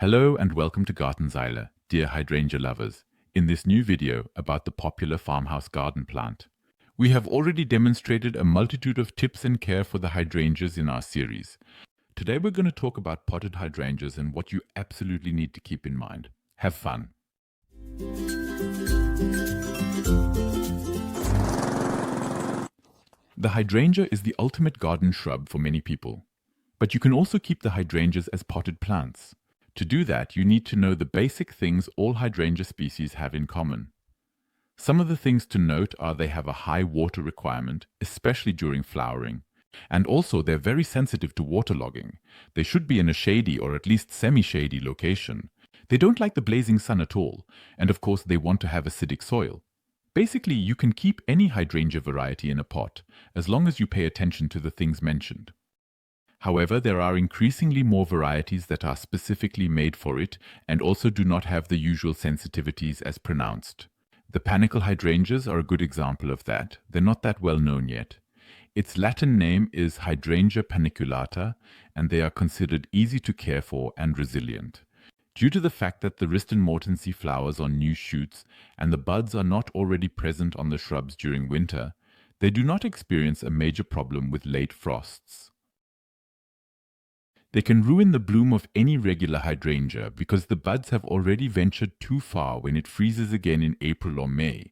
Hello and welcome to Gartenzeile, dear hydrangea lovers, in this new video about the popular farmhouse garden plant. We have already demonstrated a multitude of tips and care for the hydrangeas in our series. Today we're going to talk about potted hydrangeas and what you absolutely need to keep in mind. Have fun! The hydrangea is the ultimate garden shrub for many people, but you can also keep the hydrangeas as potted plants. To do that, you need to know the basic things all hydrangea species have in common. Some of the things to note are they have a high water requirement, especially during flowering, and also they're very sensitive to waterlogging. They should be in a shady or at least semi-shady location. They don't like the blazing sun at all, and of course they want to have acidic soil. Basically, you can keep any hydrangea variety in a pot, as long as you pay attention to the things mentioned. However, there are increasingly more varieties that are specifically made for it and also do not have the usual sensitivities as pronounced. The panicle hydrangeas are a good example of that. They're not that well known yet. Its Latin name is Hydrangea paniculata, and they are considered easy to care for and resilient. Due to the fact that the Riston mortensi flowers on new shoots and the buds are not already present on the shrubs during winter, they do not experience a major problem with late frosts. They can ruin the bloom of any regular hydrangea because the buds have already ventured too far when it freezes again in April or May.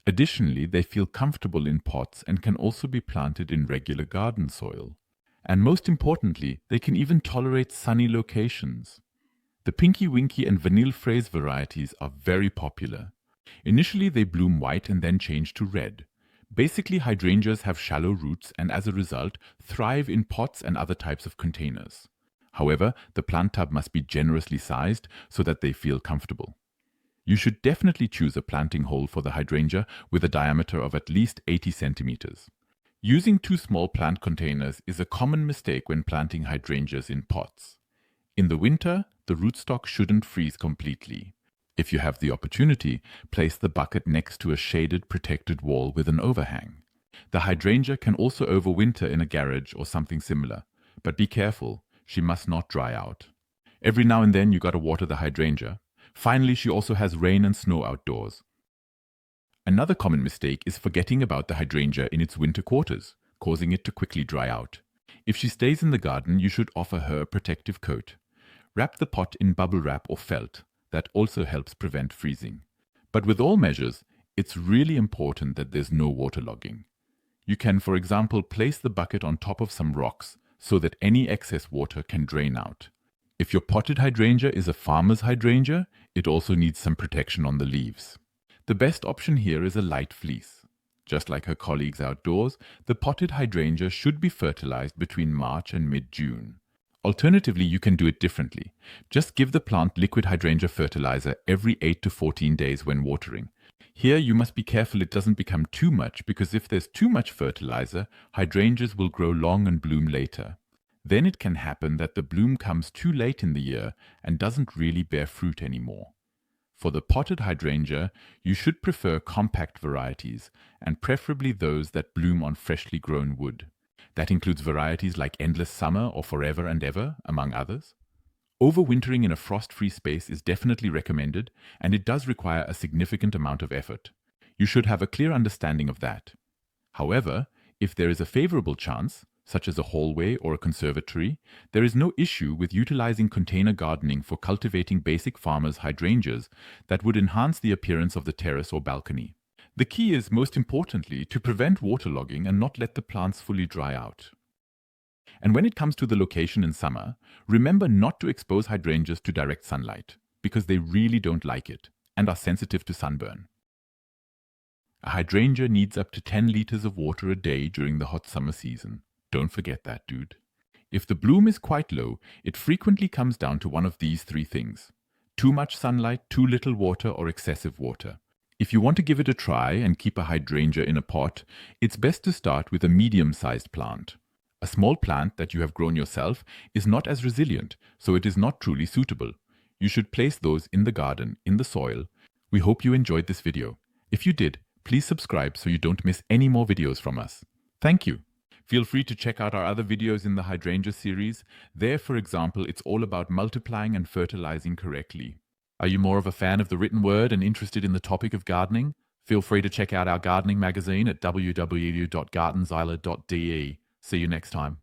Additionally, they feel comfortable in pots and can also be planted in regular garden soil. And most importantly, they can even tolerate sunny locations. The Pinky Winky and Vanille Fraise varieties are very popular. Initially they bloom white and then change to red. Basically, hydrangeas have shallow roots and as a result thrive in pots and other types of containers. However, the plant tub must be generously sized so that they feel comfortable. You should definitely choose a planting hole for the hydrangea with a diameter of at least 80 centimeters. Using too small plant containers is a common mistake when planting hydrangeas in pots. In the winter, the rootstock shouldn't freeze completely. If you have the opportunity, place the bucket next to a shaded, protected wall with an overhang. The hydrangea can also overwinter in a garage or something similar, but be careful. She must not dry out. Every now and then you gotta water the hydrangea. Finally, she also has rain and snow outdoors. Another common mistake is forgetting about the hydrangea in its winter quarters, causing it to quickly dry out. If she stays in the garden, you should offer her a protective coat. Wrap the pot in bubble wrap or felt. That also helps prevent freezing. But with all measures, it's really important that there's no waterlogging. You can, for example, place the bucket on top of some rocks so that any excess water can drain out. If your potted hydrangea is a farmer's hydrangea, it also needs some protection on the leaves. The best option here is a light fleece. Just like her colleagues outdoors, the potted hydrangea should be fertilized between March and mid-June. Alternatively, you can do it differently. Just give the plant liquid hydrangea fertilizer every 8 to 14 days when watering. Here you must be careful it doesn't become too much because if there's too much fertilizer, hydrangeas will grow long and bloom later. Then it can happen that the bloom comes too late in the year and doesn't really bear fruit anymore. For the potted hydrangea, you should prefer compact varieties and preferably those that bloom on freshly grown wood. That includes varieties like Endless Summer or Forever and Ever, among others. Overwintering in a frost-free space is definitely recommended, and it does require a significant amount of effort. You should have a clear understanding of that. However, if there is a favorable chance, such as a hallway or a conservatory, there is no issue with utilizing container gardening for cultivating basic farmers' hydrangeas that would enhance the appearance of the terrace or balcony. The key is, most importantly, to prevent waterlogging and not let the plants fully dry out. And when it comes to the location in summer, remember not to expose hydrangeas to direct sunlight, because they really don't like it and are sensitive to sunburn. A hydrangea needs up to 10 liters of water a day during the hot summer season. Don't forget that, dude. If the bloom is quite low, it frequently comes down to one of these three things: too much sunlight, too little water, or excessive water. If you want to give it a try and keep a hydrangea in a pot, it's best to start with a medium-sized plant. A small plant that you have grown yourself is not as resilient, so it is not truly suitable. You should place those in the garden, in the soil. We hope you enjoyed this video. If you did, please subscribe so you don't miss any more videos from us. Thank you. Feel free to check out our other videos in the Hydrangea series. There, for example, it's all about multiplying and fertilizing correctly. Are you more of a fan of the written word and interested in the topic of gardening? Feel free to check out our gardening magazine at www.gartenzeiler.de. See you next time.